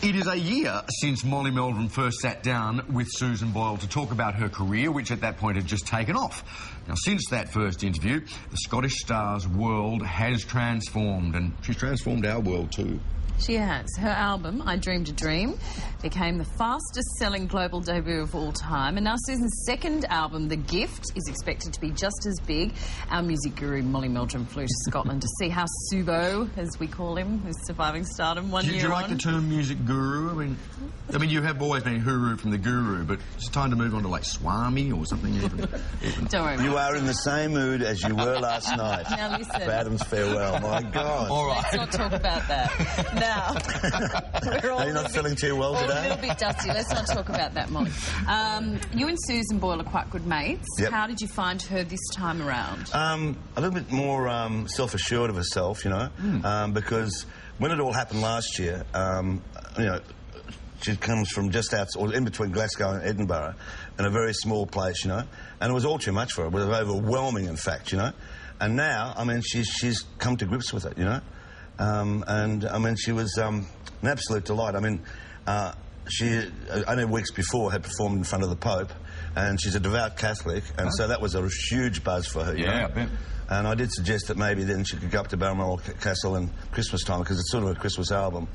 It is a year since Molly Meldrum first sat down with Susan Boyle to talk about her career, which at that point had just taken off. Now, since that first interview, the Scottish star's world has transformed, and she's transformed our world too. She has. Her album, I Dreamed a Dream, became the fastest-selling global debut of all time. And now Susan's second album, The Gift, is expected to be just as big. Our music guru, Molly Meldrum, flew to Scotland to see how Subo, as we call him, is surviving stardom one year on. Do you like the term music guru? I mean, you have always been Huru from the Guru, but it's time to move on to, like, Swami or something even. Don't worry. You are in the same mood as you were last night. Now listen. For Adam's farewell. My God. All right. Let's not talk about that. Now, are you not feeling too well today? A little bit dusty. Let's not talk about that, Molly. You and Susan Boyle are quite good mates. Yep. How did you find her this time around? A little bit more self-assured of herself, you know, because when it all happened last year, you know, she comes from just outside, or in between Glasgow and Edinburgh, in a very small place, you know, and it was all too much for her. It was overwhelming, in fact, you know. And now, I mean, she's come to grips with it, you know. And, I mean, she was an absolute delight. I mean, she, only weeks before, had performed in front of the Pope, and she's a devout Catholic, and so that was a huge buzz for her, you know? I bet. And I did suggest that maybe then she could go up to Balmoral Castle in Christmas time, because it's sort of a Christmas album,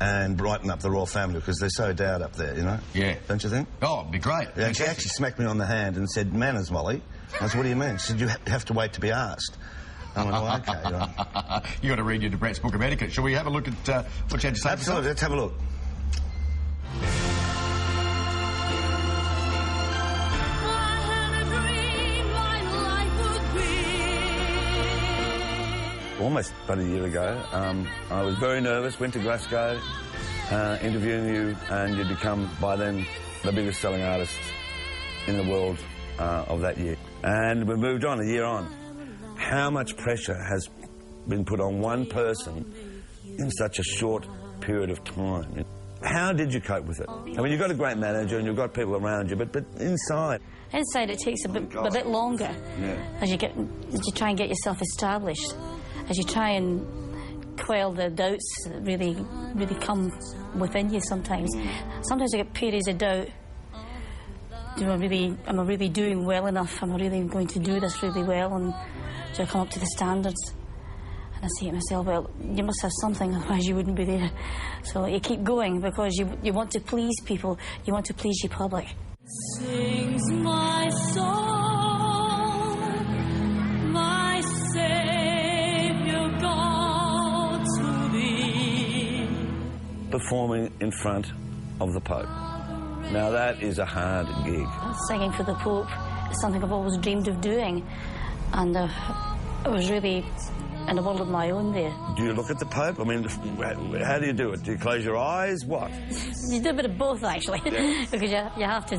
and brighten up the royal family, because they're so down up there, you know? Yeah. Don't you think? Oh, it'd be great. Yeah, she actually smacked me on the hand and said, "Manners, Molly." I said, "What do you mean?" She said, "You have to wait to be asked." I went, "Oh, okay." You know. You got to read your Brett's book of etiquette. Shall we have a look at what you had to say? Absolutely, let's have a look. Almost about a year ago, I was very nervous, went to Glasgow, interviewing you, and you'd become, by then, the biggest selling artist in the world of that year. And we moved on, a year on. How much pressure has been put on one person in such a short period of time? How did you cope with it? I mean, you've got a great manager and you've got people around you, but inside... Inside it takes a bit longer as you try and get yourself established, as you try and quell the doubts that really come within you sometimes. Sometimes I get periods of doubt. Am I really doing well enough? Am I really going to do this really well? And do I come up to the standards? And I say to myself, well, you must have something, otherwise you wouldn't be there. So you keep going because you want to please people, you want to please your public. Sings my soul, my Saviour God to thee. Performing in front of the Pope. Now that is a hard gig. Singing for the Pope is something I've always dreamed of doing, and I was really in a world of my own there. Do you look at the Pope? I mean, how do you do it? Do you close your eyes? What? You do a bit of both, actually, because you have to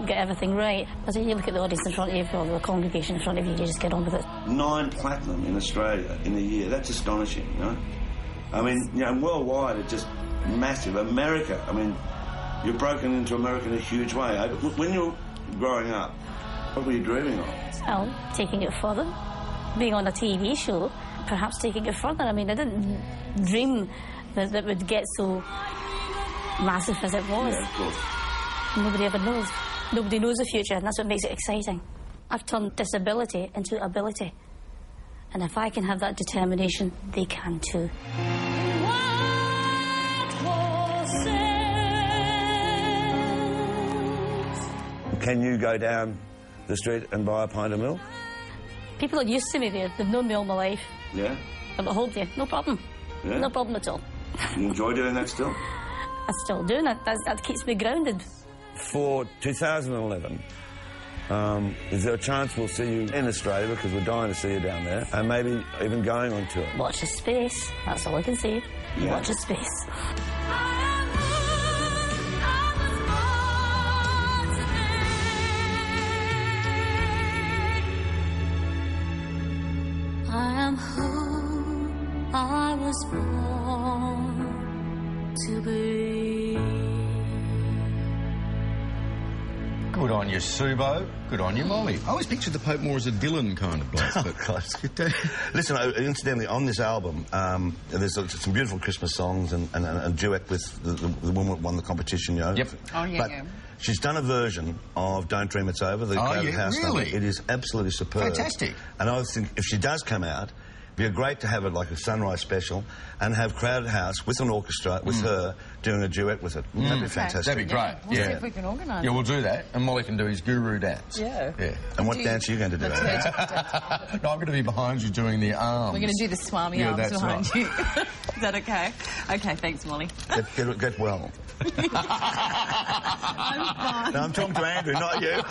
get everything right. As you look at the audience in front of you, or the congregation in front of you, you just get on with it. 9 platinum in Australia in a year, that's astonishing, you know? I mean, you know, worldwide, it's just massive. America, I mean, you've broken into America in a huge way. When you were growing up, what were you dreaming of? Well, taking it further, being on a TV show, perhaps taking it further. I mean, I didn't dream that it would get so massive as it was. Yeah, of course. Nobody ever knows. Nobody knows the future, and that's what makes it exciting. I've turned disability into ability. And if I can have that determination, they can too. Can you go down the street and buy a pint of milk? People are used to me there. They've known me all my life. Yeah? I'm at home there. No problem. Yeah? No problem at all. You enjoy doing that still? I'm still doing it. That keeps me grounded. For 2011, is there a chance we'll see you in Australia, because we're dying to see you down there, and maybe even going on tour? Watch the space. That's all I can say. Yeah. Watch the space. I am who I was born to be. Good Good on you, Subo. Good on you, Molly. I always pictured the Pope more as a Dylan kind of bloke. But Listen, incidentally, on this album, there's some beautiful Christmas songs and a duet with the woman that won the competition, you know. Yep. Oh, yeah, but yeah. she's done a version of Don't Dream It's Over, the Crowded House really? number. It is absolutely superb. Fantastic. And I think if she does come out, it'd be great to have it like a sunrise special and have Crowded House with an orchestra, with her doing a duet with it. That'd be fantastic. That'd be great. We'll see if we can organise Yeah, we'll do that. And Molly can do his guru dance. Yeah. And what dance are you going to do? No, I'm going to be behind you doing the arms. We're going to do the swami arms that's behind right. you. Is that okay? Okay, thanks, Molly. Get well. I'm fine. No, I'm talking to Andrew, not you.